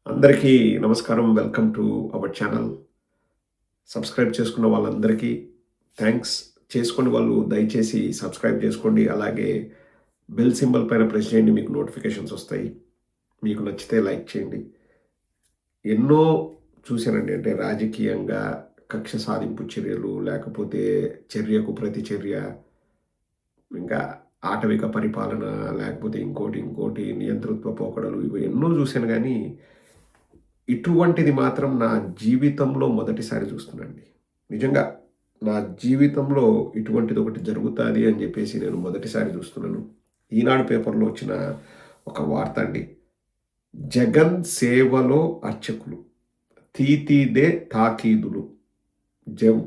అందరికీ నమస్కారం. Welcome to our channel. Subscribe చేసుకున్న వాళ్ళందరికీ థ్యాంక్స్. చేసుకోని వాళ్ళు దయచేసి సబ్స్క్రైబ్ చేసుకోండి. అలాగే బెల్ సింబల్ పైన ప్రెస్ చేయండి. మీకు నోటిఫికేషన్స్ వస్తాయి. మీకు నచ్చితే లైక్ చేయండి. ఎన్నో చూశానండి. అంటే రాజకీయంగా కక్ష సాధింపు చర్యలు, లేకపోతే చర్యకు ప్రతిచర్య, ఇంకా ఆటవిక పరిపాలన, లేకపోతే ఇంకోటి నియంతృత్వ పోకడలు ఇవి ఎన్నో చూశాను గానీ ఇటువంటిది మాత్రం నా జీవితంలో మొదటిసారి చూస్తున్నానండి. నిజంగా నా జీవితంలో ఇటువంటిది ఒకటి జరుగుతాది అని చెప్పేసి నేను మొదటిసారి చూస్తున్నాను. ఈనాడు పేపర్‌లో వచ్చిన ఒక వార్త అండి. జగన్ సేవలో అర్చకులు తీతీదే తాకీదులు. జం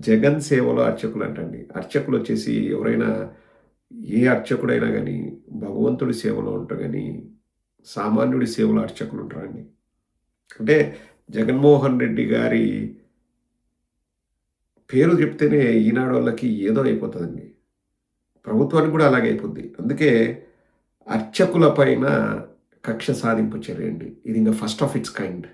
జగన్ సేవలో అర్చకులంటండి. అర్చకులొచ్చేసి ఎవరైనా ఏ అర్చకుడైనా గానీ భగవంతుడి సేవలో ఉంటారు గానీ సామాన్యుడి సేవలో అర్చకులుంటారండి. అంటే జగన్మోహన్ రెడ్డి గారి పేరు చెప్తేనే ఈనాడోళ్ళకి ఏదో అయిపోతదండి. ప్రభుత్వానికి కూడా అలాగే అయిపోద్ది. అందుకే అర్చకుల పైన కక్ష సాధింపు చర్య అండి. ఇది ఇంక first of it's kind.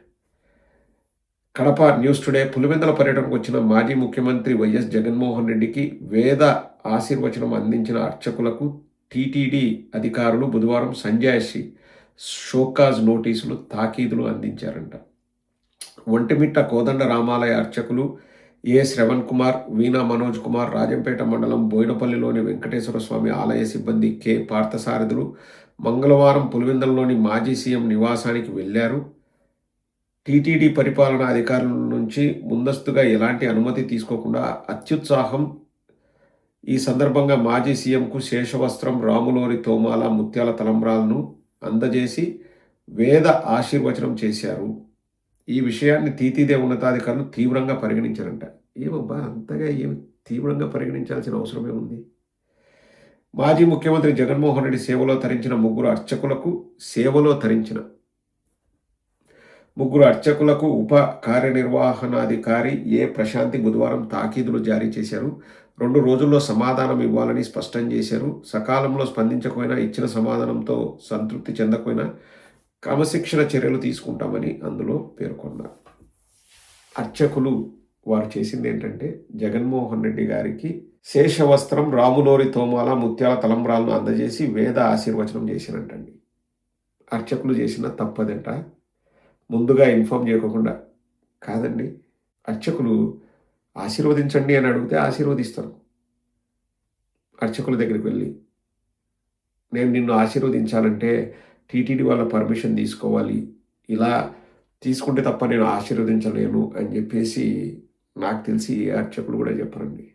Kadapa news today Pulivendula పర్యటనకు వచ్చిన మాజీ ముఖ్యమంత్రి వైఎస్ జగన్మోహన్ రెడ్డికి వేద ఆశీర్వచనం అందించిన అర్చకులకు టీటీడీ అధికారులు బుధవారం సంజాయిషి షోకాజ్ నోటీసులు తాకీదులు అందించారంట. ఒంటిమిట్ట కోదండ రామాలయ అర్చకులు ఏ శ్రవణ్ కుమార్, వీణా మనోజ్ కుమార్, రాజంపేట మండలం బోయినపల్లిలోని వెంకటేశ్వర స్వామి ఆలయ సిబ్బంది కె పార్థసారథులు మంగళవారం పులివెందులలోని మాజీ సీఎం నివాసానికి వెళ్లారు. టీటీడీ పరిపాలనా అధికారుల నుంచి ముందస్తుగా ఎలాంటి అనుమతి తీసుకోకుండా అత్యుత్సాహం. ఈ సందర్భంగా మాజీ సీఎంకు శేషవస్త్రం, రాములోరి తోమాల, ముత్యాల తలంబ్రాలను అందజేసి వేద ఆశీర్వచనం చేశారు. ఈ విషయాన్ని తీతీదే ఉన్నతాధికారులు తీవ్రంగా పరిగణించారంట. ఏమబ్బా అంతగా ఏమి తీవ్రంగా పరిగణించాల్సిన అవసరమే ఉంది. మాజీ ముఖ్యమంత్రి జగన్మోహన్ రెడ్డి సేవలో తరించిన ముగ్గురు అర్చకులకు ఉప కార్యనిర్వహణాధికారి ఏ ప్రశాంతి బుధవారం తాకీదులు జారీ చేశారు. 2 రోజుల్లో సమాధానం ఇవ్వాలని స్పష్టం చేశారు. సకాలంలో స్పందించకపోయినా, ఇచ్చిన సమాధానంతో సంతృప్తి చెందకపోయినా క్రమశిక్షణ చర్యలు తీసుకుంటామని అందులో పేర్కొన్నారు. అర్చకులు వారు చేసింది ఏంటంటే జగన్మోహన్ రెడ్డి గారికి శేషవస్త్రం, రాములోరి తోమాల, ముత్యాల తలంబ్రాలను అందజేసి వేద ఆశీర్వచనం చేసినట్టండి. అర్చకులు చేసిన తప్పదంట. ముందుగా ఇన్ఫామ్ చేయకుండా కాదండి. అర్చకులు ఆశీర్వదించండి అని అడిగితే ఆశీర్వదిస్తారు. అర్చకుల దగ్గరికి వెళ్ళి నేను నిన్ను ఆశీర్వదించాలంటే టీటీడీ వాళ్ళ పర్మిషన్ తీసుకోవాలి, ఇలా తీసుకుంటే తప్ప నేను ఆశీర్వదించలేను అని చెప్పేసి నాకు తెలిసి ఏ అర్చకులు కూడా చెప్పరండి.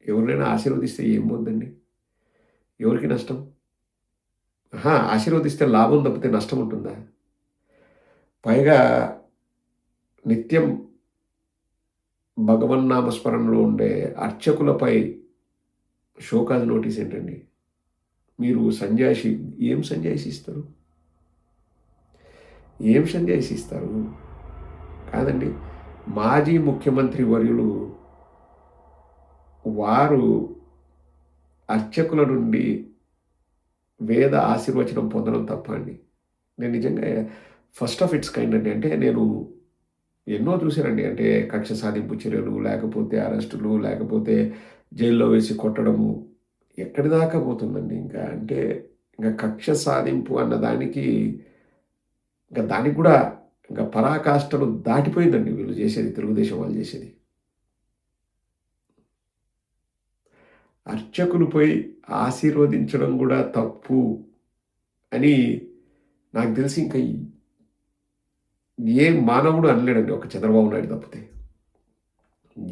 ఎవరినైనా ఆశీర్వదిస్తే ఏం పోద్దండి? ఎవరికి నష్టం? ఆశీర్వదిస్తే లాభం తప్పితే నష్టం ఉంటుందా? పైగా నిత్యం భగవన్నామస్మరణలో ఉండే అర్చకులపై షోకాజ్ నోటీస్ ఏంటండి? మీరు ఏం సంజాయిషి ఇస్తారు? ఏం సంజాయిషి ఇస్తారు? కాదండి. మాజీ ముఖ్యమంత్రి వర్యులు వారు అర్చకుల నుండి వేద ఆశీర్వచనం పొందడం తప్ప అండి. నేను నిజంగా ఫస్ట్ ఆఫ్ ఇట్స్ కైండ్ అండి. అంటే నేను ఎన్నో చూశానండి. అంటే కక్ష సాధింపు చర్యలు, లేకపోతే అరెస్టులు, లేకపోతే జైల్లో వేసి కొట్టడము. ఎక్కడి దాకా పోతుందండి ఇంకా. అంటే ఇంకా కక్ష సాధింపు అన్న దానికి దానికి కూడా ఇంకా పరాకాష్ఠను దాటిపోయిందండి వీళ్ళు చేసేది, తెలుగుదేశం వాళ్ళు చేసేది. అర్చకులు పోయి ఆశీర్వదించడం కూడా తప్పు అని నాకు తెలిసి ఇంకా ఏ మానవుడు అనలేడండి, ఒక చంద్రబాబు నాయుడు తప్పితే.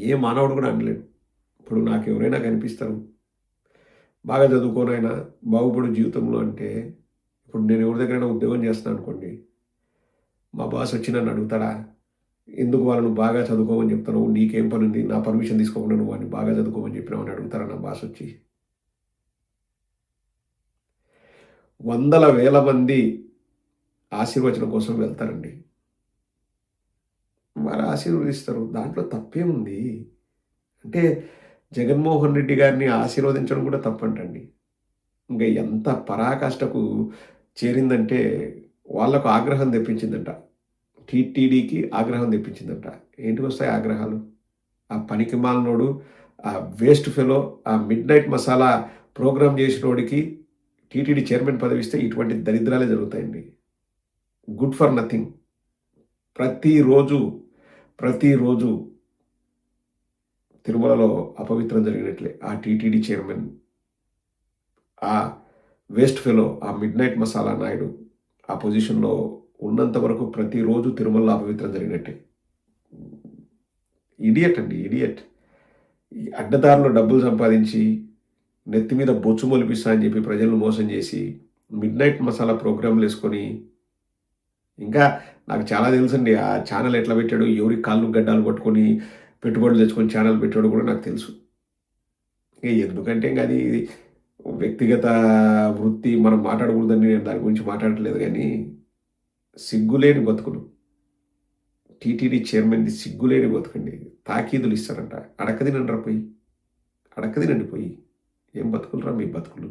ఏ మానవుడు కూడా అనలేడు. ఇప్పుడు నాకు ఎవరైనా కనిపిస్తారు, బాగా చదువుకోనైనా బాగుపడు జీవితంలో అంటే, ఇప్పుడు నేను ఎవరి దగ్గరైనా ఉద్యోగం చేస్తున్నాను అనుకోండి, మా బాస్ వచ్చి నన్ను అడుగుతాడా, ఎందుకు వాళ్ళను బాగా చదువుకోమని చెప్తాను, నీకేం పని ఉంది, నా పర్మిషన్ తీసుకోకుండా నువ్వు వాడిని బాగా చదువుకోమని చెప్పినావు అని అడుగుతారా నా బాస్ వచ్చి? వందల వేల మంది ఆశీర్వచనం కోసం వెళ్తారండి. వారు ఆశీర్వదిస్తారు. దాంట్లో తప్పేముంది? అంటే జగన్మోహన్ రెడ్డి గారిని ఆశీర్వదించడం కూడా తప్పంటండి. ఇంక ఎంత పరాకాష్ఠకు చేరిందంటే వాళ్ళకు ఆగ్రహం తెప్పించిందంట. టీటీడీకి ఆగ్రహం తెప్పించిందంట. ఏంటికొస్తాయి ఆగ్రహాలు? ఆ పనికిమాలినోడు, ఆ వేస్ట్ ఫెలో, ఆ మిడ్‌నైట్ మసాలా ప్రోగ్రామ్ చేసినోడికి టీటీడీ చైర్మన్ పదవిస్తే ఇటువంటి దరిద్రాలే జరుగుతాయండి. Good for nothing. ప్రతిరోజు, ప్రతిరోజు తిరుమలలో అపవిత్రం జరిగినట్లే. ఆ టీటీడీ చైర్మన్, ఆ వేస్ట్ ఫెలో, ఆ మిడ్‌నైట్ మసాలా నాయుడు ఆ పొజిషన్‌లో ఉన్నంత వరకు ప్రతిరోజు తిరుమలలో అపవిత్రం జరిగినట్టే. ఇడియట్ అండి. ఇడియట్. ఈ అడ్డదారిలో డబ్బులు సంపాదించి, నెత్తి మీద బొచ్చు మొలిపిస్తా అని చెప్పి ప్రజలను మోసం చేసి, మిడ్‌నైట్ మసాలా ప్రోగ్రామ్‌లేసుకొని, ఇంకా నాకు చాలా తెలుసండి. ఆ ఛానెల్ ఎట్లా పెట్టాడో, ఎవరి కాళ్ళు గడ్డాలు పట్టుకొని పెట్టుబడులు తెచ్చుకొని ఛానెల్ పెట్టాడో కూడా నాకు తెలుసు. ఎందుకంటే ఇంక అది వ్యక్తిగత వృత్తి మనం మాట్లాడకూడదని నేను దాని గురించి మాట్లాడట్లేదు గానీ, సిగ్గులేని బతుకులు. టీటీడీ చైర్మన్‌ది సిగ్గులేని బతుకండి. తాకీదులు ఇస్తారంట. అడక్క తినండ్రా పోయి. అడక్క తినండి పోయి. ఏం బతుకులురా మీ బతుకులు.